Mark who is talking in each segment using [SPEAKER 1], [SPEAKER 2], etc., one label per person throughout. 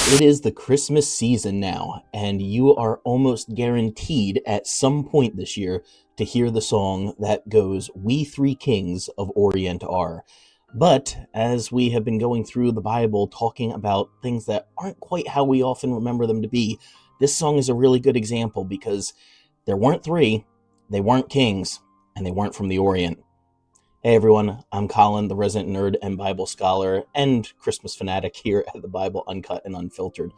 [SPEAKER 1] It is the Christmas season now, and you are almost guaranteed at some point this year to hear the song that goes, "We Three Kings of Orient are." But as we have been going through the Bible talking about things that aren't quite how we often remember them to be, this song is a really good example because there weren't three, they weren't kings, and they weren't from the Orient. Hey everyone, I'm Colin, the resident nerd and Bible scholar and Christmas fanatic here at the Bible Uncut and Unfiltered.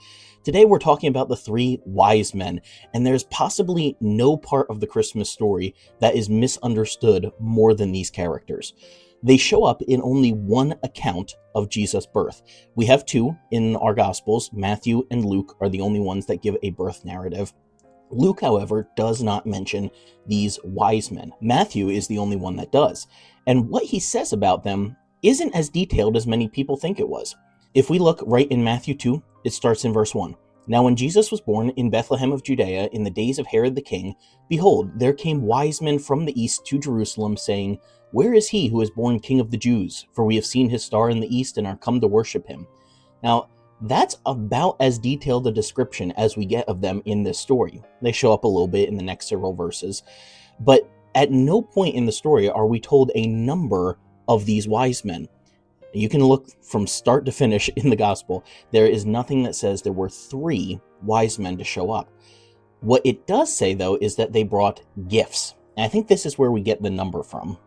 [SPEAKER 1] Today we're talking about the three wise men, and there's possibly no part of the Christmas story that is misunderstood more than these characters. They show up in only one account of Jesus' birth. We have two in our Gospels. Matthew and Luke are the only ones that give a birth narrative. Luke, however, does not mention these wise men. Matthew is the only one that does. And what he says about them isn't as detailed as many people think it was. If we look right in Matthew 2, it starts in verse 1. Now when Jesus was born in Bethlehem of Judea in the days of Herod the king, behold, there came wise men from the east to Jerusalem, saying, Where is he who is born King of the Jews? For we have seen his star in the east and are come to worship him. Now, that's about as detailed a description as we get of them in this story. They show up a little bit in the next several verses, but at no point in the story are we told a number of these wise men. You can look from start to finish in the gospel. There is nothing that says there were three wise men to show up. What it does say, though, is that they brought gifts. And I think this is where we get the number from.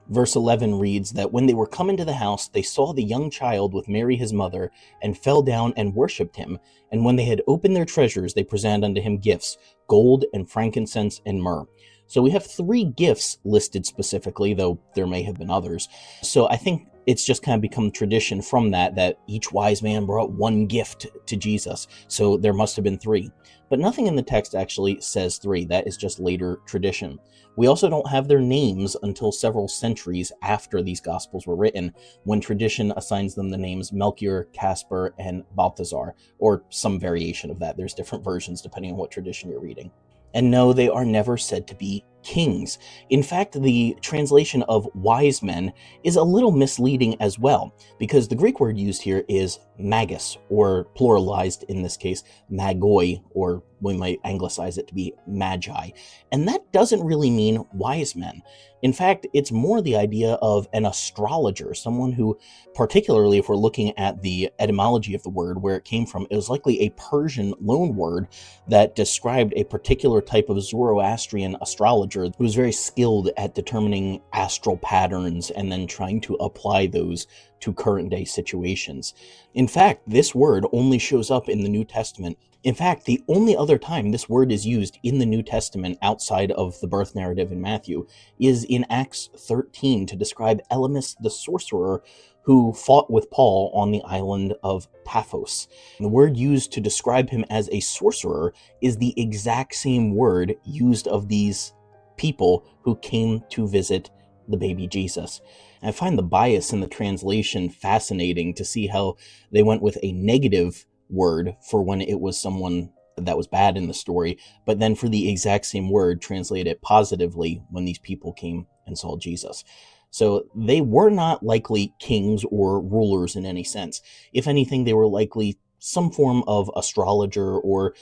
[SPEAKER 1] Verse 11 reads that when they were come into the house, they saw the young child with Mary his mother, and fell down and worshipped him. And when they had opened their treasures, they presented unto him gifts, gold and frankincense and myrrh. So we have three gifts listed specifically, though there may have been others. So I think it's just kind of become tradition from that each wise man brought one gift to Jesus. So there must have been three. But nothing in the text actually says three. That is just later tradition. We also don't have their names until several centuries after these Gospels were written, when tradition assigns them the names Melchior, Caspar, and Balthazar, or some variation of that. There's different versions depending on what tradition you're reading. And no, they are never said to be kings. In fact, the translation of wise men is a little misleading as well, because the Greek word used here is magus, or pluralized in this case, magoi, or we might anglicize it to be magi. And that doesn't really mean wise men. In fact, it's more the idea of an astrologer, someone who, particularly if we're looking at the etymology of the word, where it came from, it was likely a Persian loan word that described a particular type of Zoroastrian astrologer who was very skilled at determining astral patterns and then trying to apply those to current day situations. In fact, this word only shows up in the New Testament. In fact, the only other time this word is used in the New Testament outside of the birth narrative in Matthew is in Acts 13 to describe Elymas the sorcerer who fought with Paul on the island of Paphos. And the word used to describe him as a sorcerer is the exact same word used of these people who came to visit the baby Jesus. And I find the bias in the translation fascinating to see how they went with a negative word for when it was someone that was bad in the story, but then for the exact same word translate it positively when these people came and saw Jesus. So they were not likely kings or rulers in any sense. If anything, they were likely some form of astrologer, or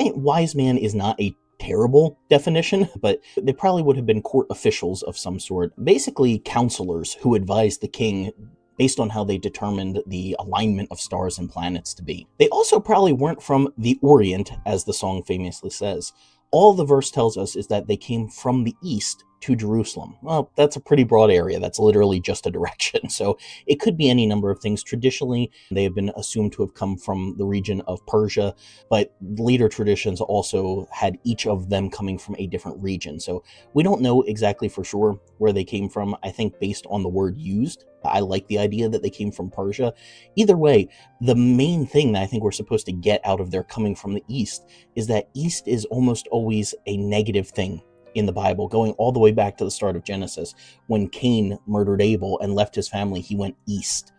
[SPEAKER 1] wise man is not a terrible definition, but they probably would have been court officials of some sort, basically counselors who advised the king based on how they determined the alignment of stars and planets to be. They also probably weren't from the Orient, as the song famously says. All the verse tells us is that they came from the east to Jerusalem. Well, that's a pretty broad area. That's literally just a direction. So it could be any number of things. Traditionally, they have been assumed to have come from the region of Persia, but later traditions also had each of them coming from a different region. So we don't know exactly for sure where they came from. I think based on the word used, I like the idea that they came from Persia. Either way, the main thing that I think we're supposed to get out of their coming from the east is that east is almost always a negative thing in the Bible, going all the way back to the start of Genesis. When Cain murdered Abel and left his family, he went east.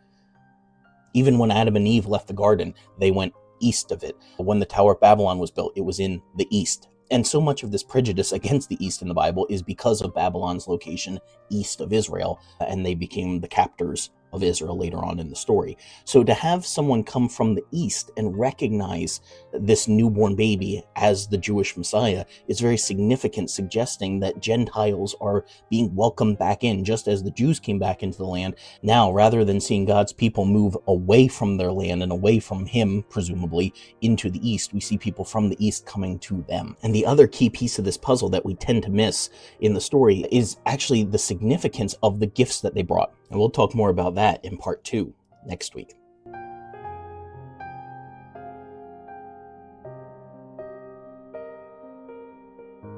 [SPEAKER 1] Even when Adam and Eve left the garden, they went east of it. When the Tower of Babylon was built, it was in the east. And so much of this prejudice against the East in the Bible is because of Babylon's location east of Israel, and they became the captors of Israel later on in the story. So to have someone come from the East and recognize this newborn baby as the Jewish Messiah is very significant, suggesting that Gentiles are being welcomed back in, just as the Jews came back into the land. Now, rather than seeing God's people move away from their land and away from him, presumably, into the East, we see people from the East coming to them. And the other key piece of this puzzle that we tend to miss in the story is actually the significance of the gifts that they brought. And we'll talk more about that in part 2 next week.